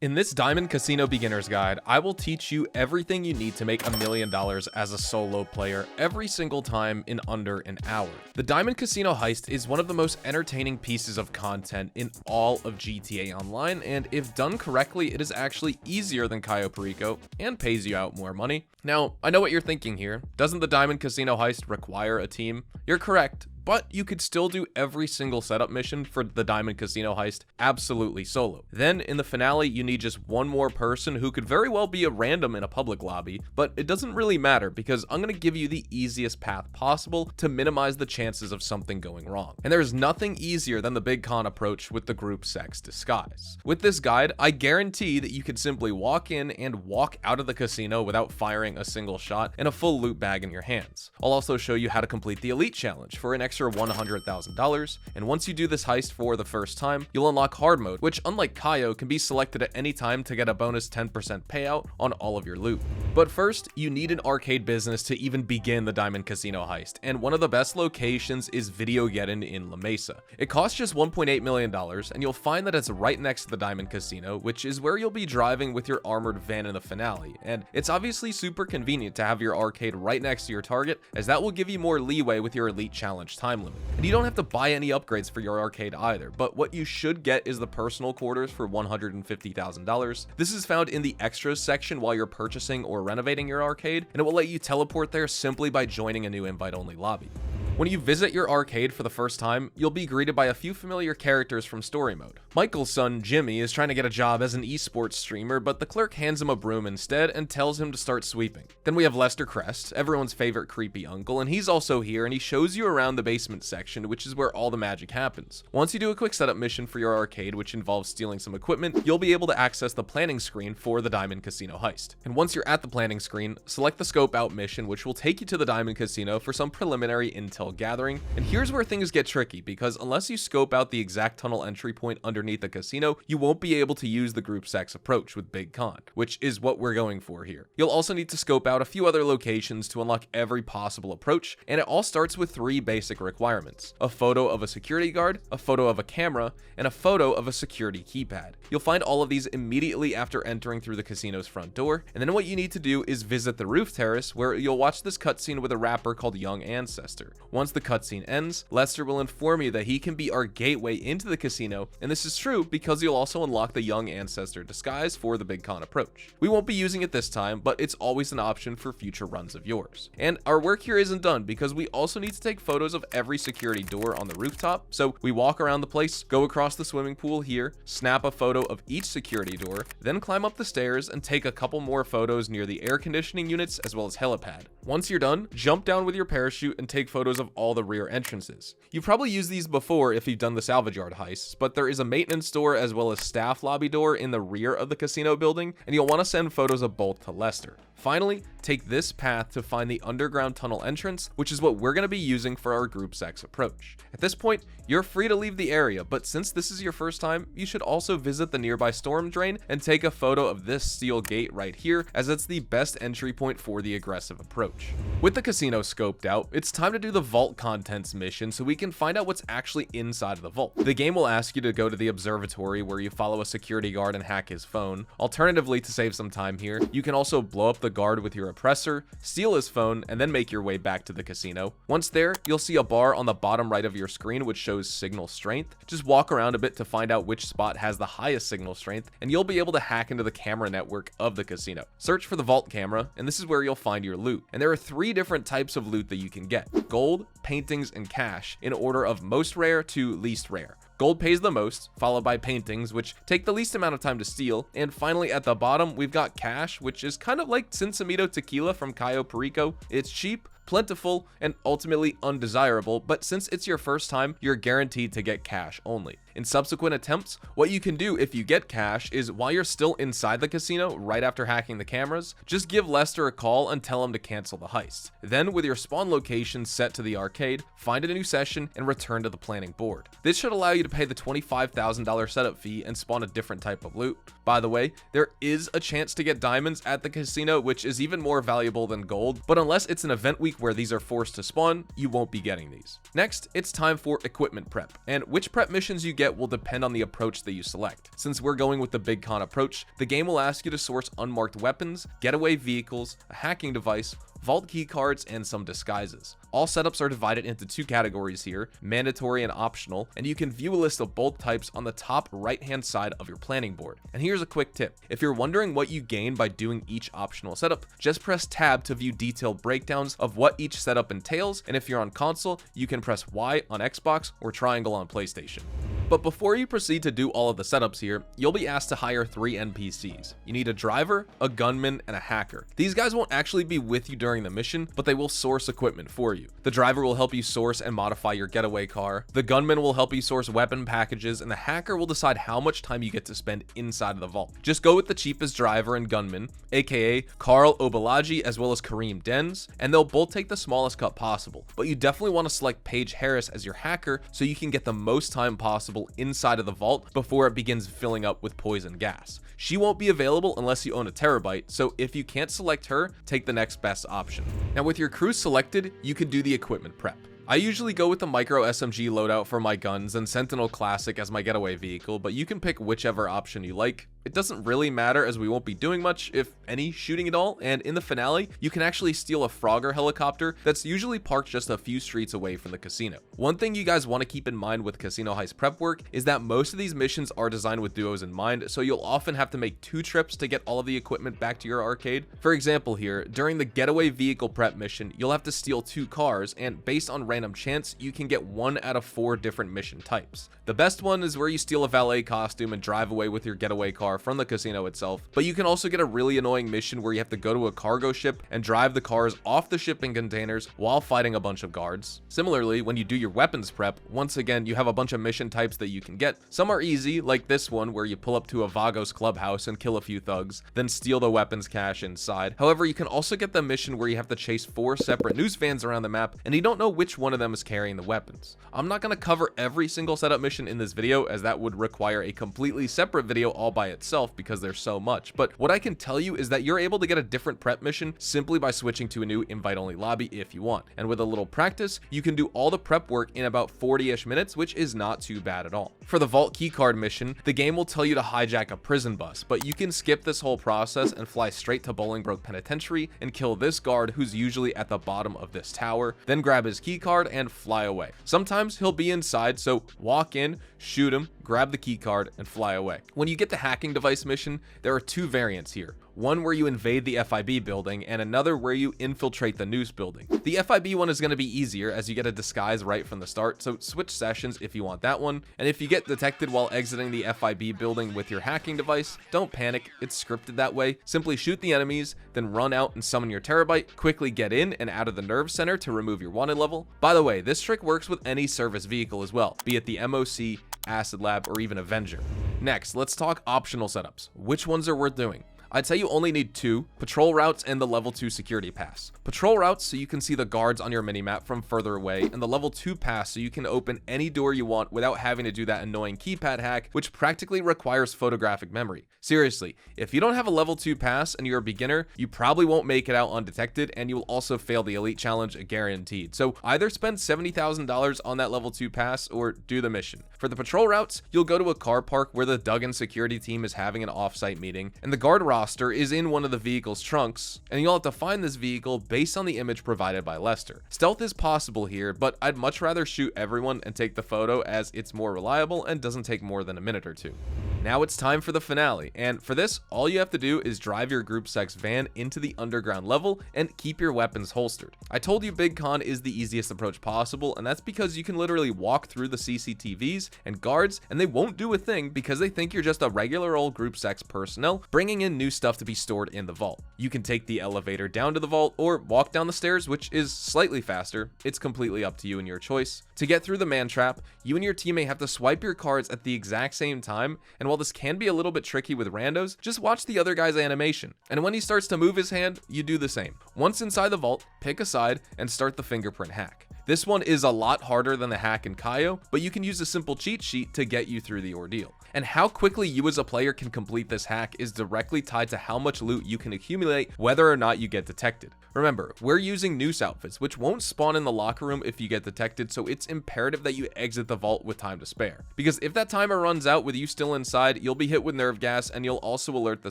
In this Diamond Casino Beginner's Guide, I will teach you everything you need to make $1 million as a solo player every single time in under an hour. The Diamond Casino Heist is one of the most entertaining pieces of content in all of GTA Online, and if done correctly, it is actually easier than Cayo Perico and pays you out more money. Now, I know what you're thinking here. Doesn't the Diamond Casino Heist require a team? You're correct, but you could still do every single setup mission for the Diamond Casino Heist absolutely solo. Then in the finale, you need just one more person who could very well be a random in a public lobby, but it doesn't really matter because I'm going to give you the easiest path possible to minimize the chances of something going wrong. And there's nothing easier than the Big Con approach with the group sex disguise. With this guide, I guarantee that you could simply walk in and walk out of the casino without firing a single shot and a full loot bag in your hands. I'll also show you how to complete the Elite Challenge for an extra $100,000, and once you do this heist for the first time, you'll unlock hard mode, which unlike Cayo can be selected at any time to get a bonus 10% payout on all of your loot. But first, you need an arcade business to even begin the Diamond Casino Heist, and one of the best locations is Videogeddon in La Mesa. It costs just $1.8 million, and you'll find that it's right next to the Diamond Casino, which is where you'll be driving with your armored van in the finale, and it's obviously super convenient to have your arcade right next to your target, as that will give you more leeway with your Elite Challenge time limit. And you don't have to buy any upgrades for your arcade either, but what you should get is the personal quarters for $150,000. This is found in the extras section while you're purchasing or renovating your arcade, and it will let you teleport there simply by joining a new invite-only lobby. When you visit your arcade for the first time, you'll be greeted by a few familiar characters from story mode. Michael's son, Jimmy, is trying to get a job as an esports streamer, but the clerk hands him a broom instead and tells him to start sweeping. Then we have Lester Crest, everyone's favorite creepy uncle, and he's also here, and he shows you around the basement section, which is where all the magic happens. Once you do a quick setup mission for your arcade, which involves stealing some equipment, you'll be able to access the planning screen for the Diamond Casino Heist. And once you're at the planning screen, select the scope out mission, which will take you to the Diamond Casino for some preliminary intel gathering. And here's where things get tricky, because unless you scope out the exact tunnel entry point underneath the casino, you won't be able to use the group sex approach with Big Con, which is what we're going for here. You'll also need to scope out a few other locations to unlock every possible approach, and it all starts with 3 basic requirements: a photo of a security guard, a photo of a camera, and a photo of a security keypad. You'll find all of these immediately after entering through the casino's front door, and then what you need to do is visit the roof terrace, where you'll watch this cutscene with a rapper called Young Ancestor. Once the cutscene ends, Lester will inform you that he can be our gateway into the casino, and this is true because you'll also unlock the Young Ancestor disguise for the Big Con approach. We won't be using it this time, but it's always an option for future runs of yours. And our work here isn't done, because we also need to take photos of every security door on the rooftop. So we walk around the place, go across the swimming pool here, snap a photo of each security door, then climb up the stairs and take a couple more photos near the air conditioning units as well as helipad. Once you're done, jump down with your parachute and take photos of all the rear entrances. You've probably used these before if you've done the salvage yard heists, but there is a maintenance door as well as staff lobby door in the rear of the casino building, and you'll want to send photos of both to Lester. Finally, take this path to find the underground tunnel entrance, which is what we're going to be using for our group sex approach. At this point, you're free to leave the area, but since this is your first time, you should also visit the nearby storm drain and take a photo of this steel gate right here, as it's the best entry point for the aggressive approach. With the casino scoped out, it's time to do the vault contents mission so we can find out what's actually inside of the vault. The game will ask you to go to the observatory where you follow a security guard and hack his phone. Alternatively, to save some time here, you can also blow up the guard with your oppressor, steal his phone, and then make your way back to the casino. Once there, you'll see a bar on the bottom right of your screen which shows signal strength. Just walk around a bit to find out which spot has the highest signal strength, and you'll be able to hack into the camera network of the casino. Search for the vault camera, and this is where you'll find your loot. And there are 3 different types of loot that you can get: gold, paintings, and cash, in order of most rare to least rare. Gold pays the most, followed by paintings, which take the least amount of time to steal, and finally at the bottom we've got cash, which is kind of like Cinsamito tequila from Cayo Perico. It's cheap, plentiful, and ultimately undesirable, but since it's your first time, you're guaranteed to get cash only. In subsequent attempts, what you can do if you get cash is, while you're still inside the casino right after hacking the cameras, just give Lester a call and tell him to cancel the heist. Then, with your spawn location set to the arcade, find a new session and return to the planning board. This should allow you to pay the $25,000 setup fee and spawn a different type of loot. By the way, there is a chance to get diamonds at the casino, which is even more valuable than gold, but unless it's an event week where these are forced to spawn, you won't be getting these. Next, it's time for equipment prep, and which prep missions you get will depend on the approach that you select. Since we're going with the big con approach, the game will ask you to source unmarked weapons, getaway vehicles, a hacking device, vault keycards, and some disguises. All setups are divided into two categories here, mandatory and optional, and you can view a list of both types on the top right hand side of your planning board. And here's a quick tip. If you're wondering what you gain by doing each optional setup, just press tab to view detailed breakdowns of what each setup entails, and if you're on console, you can press Y on Xbox or triangle on PlayStation. But before you proceed to do all of the setups here, you'll be asked to hire 3 NPCs. You need a driver, a gunman, and a hacker. These guys won't actually be with you during the mission, but they will source equipment for you. The driver will help you source and modify your getaway car. The gunman will help you source weapon packages, and the hacker will decide how much time you get to spend inside of the vault. Just go with the cheapest driver and gunman, aka Carl Obalaji as well as Kareem Denz, and they'll both take the smallest cut possible. But you definitely want to select Paige Harris as your hacker so you can get the most time possible inside of the vault before it begins filling up with poison gas. She won't be available unless you own a terabyte, so if you can't select her, take the next best option. Now with your crew selected, you can do the equipment prep. I usually go with the micro SMG loadout for my guns and Sentinel Classic as my getaway vehicle, but you can pick whichever option you like. It doesn't really matter as we won't be doing much, if any, shooting at all, and in the finale, you can actually steal a Frogger helicopter that's usually parked just a few streets away from the casino. One thing you guys want to keep in mind with casino heist prep work is that most of these missions are designed with duos in mind, so you'll often have to make 2 trips to get all of the equipment back to your arcade. For example here, during the getaway vehicle prep mission, you'll have to steal 2 cars, and based on random chance, you can get 1 out of 4 different mission types. The best one is where you steal a valet costume and drive away with your getaway car from the casino itself, but you can also get a really annoying mission where you have to go to a cargo ship and drive the cars off the shipping containers while fighting a bunch of guards. Similarly, when you do your weapons prep, once again, you have a bunch of mission types that you can get. Some are easy, like this one where you pull up to a Vagos clubhouse and kill a few thugs, then steal the weapons cache inside. However, you can also get the mission where you have to chase 4 separate news vans around the map and you don't know which one of them is carrying the weapons. I'm not going to cover every single setup mission in this video as that would require a completely separate video all by itself because there's so much, but what I can tell you is that you're able to get a different prep mission simply by switching to a new invite only lobby if you want, and with a little practice you can do all the prep work in about 40-ish minutes, which is not too bad at all. For the vault keycard mission, the game will tell you to hijack a prison bus, but you can skip this whole process and fly straight to Bolingbroke Penitentiary and kill this guard who's usually at the bottom of this tower, then grab his keycard and fly away. Sometimes he'll be inside, so walk in, shoot him, grab the keycard, and fly away. When you get the hacking device mission, there are 2 variants here. One where you invade the FIB building and another where you infiltrate the news building. The FIB one is going to be easier as you get a disguise right from the start, so switch sessions if you want that one. And if you get detected while exiting the FIB building with your hacking device, don't panic, it's scripted that way. Simply shoot the enemies, then run out and summon your terabyte, quickly get in and out of the nerve center to remove your wanted level. By the way, this trick works with any service vehicle as well, be it the MOC, Acid Lab, or even Avenger. Next, let's talk optional setups. Which ones are worth doing? I'd say you only need 2, patrol routes and the level 2 security pass. Patrol routes so you can see the guards on your minimap from further away, and the level 2 pass so you can open any door you want without having to do that annoying keypad hack, which practically requires photographic memory. Seriously, if you don't have a level 2 pass and you're a beginner, you probably won't make it out undetected, and you will also fail the elite challenge guaranteed. So either spend $70,000 on that level 2 pass or do the mission. For the patrol routes, you'll go to a car park where the Duggan security team is having an off-site meeting, and the guard roster is in one of the vehicle's trunks, and you'll have to find this vehicle based on the image provided by Lester. Stealth is possible here, but I'd much rather shoot everyone and take the photo as it's more reliable and doesn't take more than a minute or 2. Now it's time for the finale, and for this, all you have to do is drive your Group Sex van into the underground level and keep your weapons holstered. I told you Big Con is the easiest approach possible, and that's because you can literally walk through the CCTVs and guards, and they won't do a thing because they think you're just a regular old Group Sex personnel bringing in new stuff to be stored in the vault. You can take the elevator down to the vault or walk down the stairs, which is slightly faster. It's completely up to you and your choice. To get through the man trap, you and your teammate have to swipe your cards at the exact same time, and while this can be a little bit tricky with randos, just watch the other guy's animation, and when he starts to move his hand, you do the same. Once inside the vault, pick a side and start the fingerprint hack. This one is a lot harder than the hack in Kaio, but you can use a simple cheat sheet to get you through the ordeal. And how quickly you as a player can complete this hack is directly tied to how much loot you can accumulate, whether or not you get detected. Remember, we're using noose outfits, which won't spawn in the locker room if you get detected, so it's imperative that you exit the vault with time to spare. Because if that timer runs out with you still inside, you'll be hit with nerve gas, and you'll also alert the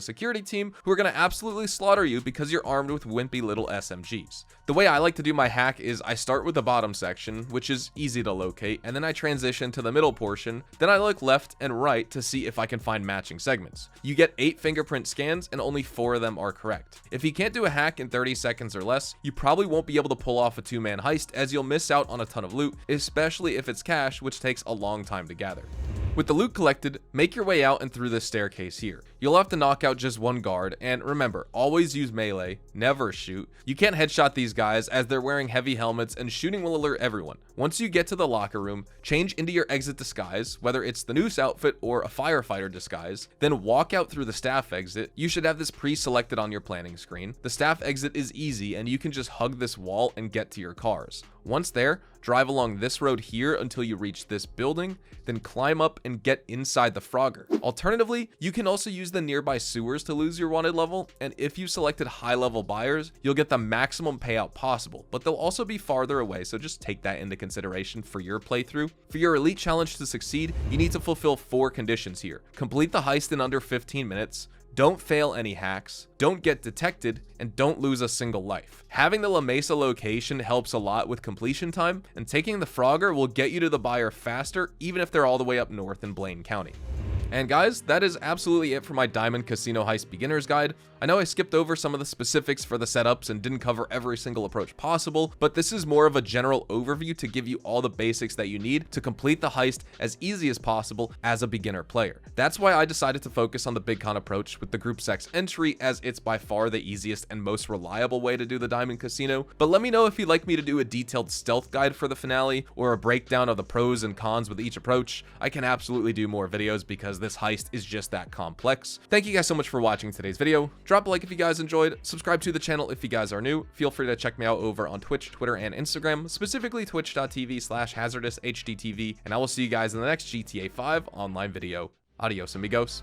security team, who are going to absolutely slaughter you because you're armed with wimpy little SMGs. The way I like to do my hack is I start with the bottom section, which is easy to locate, and then I transition to the middle portion, then I look left and right to see if I can find matching segments. You get 8 fingerprint scans and only 4 of them are correct. If you can't do a hack in 30 seconds or less, you probably won't be able to pull off a 2-man heist, as you'll miss out on a ton of loot, especially if it's cash, which takes a long time to gather. With the loot collected, make your way out and through this staircase here. You'll have to knock out just one guard, and remember, always use melee, never shoot. You can't headshot these guys as they're wearing heavy helmets and shooting will alert everyone. Once you get to the locker room, change into your exit disguise, whether it's the noose outfit or a firefighter disguise, then walk out through the staff exit. You should have this pre-selected on your planning screen. The staff exit is easy and you can just hug this wall and get to your cars. Once there, drive along this road here until you reach this building, then climb up and get inside the Frogger. Alternatively, you can also use the nearby sewers to lose your wanted level, and if you selected high level buyers, you'll get the maximum payout possible, but they'll also be farther away, so just take that into consideration for your playthrough. For your elite challenge to succeed, you need to fulfill 4 conditions here. Complete the heist in under 15 minutes, don't fail any hacks, don't get detected, and don't lose a single life. Having the La Mesa location helps a lot with completion time, and taking the Frogger will get you to the buyer faster, even if they're all the way up north in Blaine County. And guys, that is absolutely it for my Diamond Casino Heist Beginner's Guide. I know I skipped over some of the specifics for the setups and didn't cover every single approach possible, but this is more of a general overview to give you all the basics that you need to complete the heist as easy as possible as a beginner player. That's why I decided to focus on the Big Con approach with the Group Sex entry, as it's by far the easiest and most reliable way to do the Diamond Casino. But let me know if you'd like me to do a detailed stealth guide for the finale, or a breakdown of the pros and cons with each approach. I can absolutely do more videos because this heist is just that complex. Thank you guys so much for watching today's video. Drop a like if you guys enjoyed, subscribe to the channel if you guys are new. Feel free to check me out over on Twitch, Twitter, and Instagram, specifically twitch.tv/hazardoushdtv, and I will see you guys in the next GTA 5 online video. Adios, amigos.